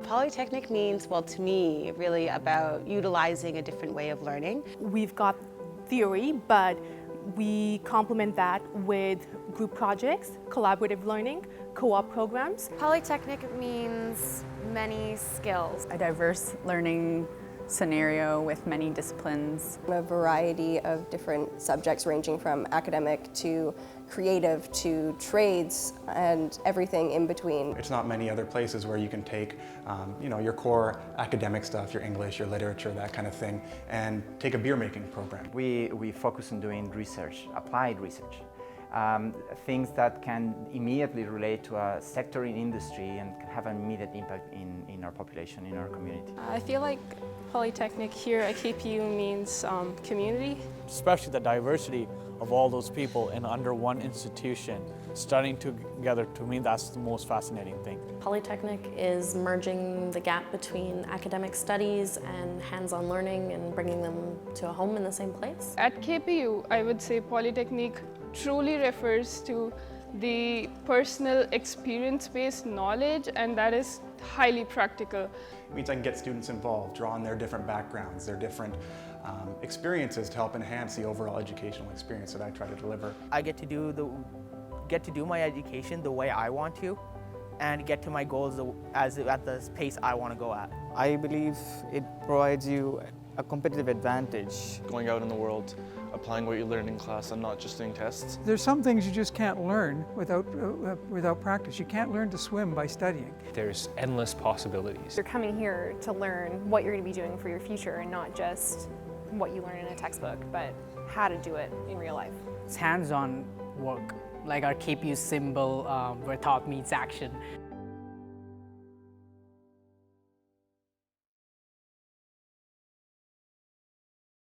Polytechnic means, well, to me, really about utilizing a different way of learning. We've got theory, but we complement that with group projects, collaborative learning, co-op programs. Polytechnic means many skills. A diverse learning scenario with many disciplines. A variety of different subjects ranging from academic to creative to trades and everything in between. It's not many other places where you can take your core academic stuff, your English, your literature, that kind of thing, and take a beer making program. We focus on doing research, applied research. Things that can immediately relate to a sector in industry and have an immediate impact in our population, in our community. I feel like Polytechnic here at KPU means community. Especially the diversity of all those people in under one institution, studying together, to me that's the most fascinating thing. Polytechnic is merging the gap between academic studies and hands-on learning and bringing them to a home in the same place. At KPU, I would say Polytechnic truly refers to the personal experience-based knowledge, and that is highly practical. It means I can get students involved, draw on their different backgrounds, their different experiences to help enhance the overall educational experience that I try to deliver. I get to do my education the way I want to and get to my goals at the pace I want to go at. I believe it provides you a competitive advantage. Going out in the world, applying what you learn in class and not just doing tests. There's some things you just can't learn without practice. You can't learn to swim by studying. There's endless possibilities. You're coming here to learn what you're going to be doing for your future and not just what you learn in a textbook, but how to do it in real life. It's hands-on work, like our KPU symbol where thought meets action.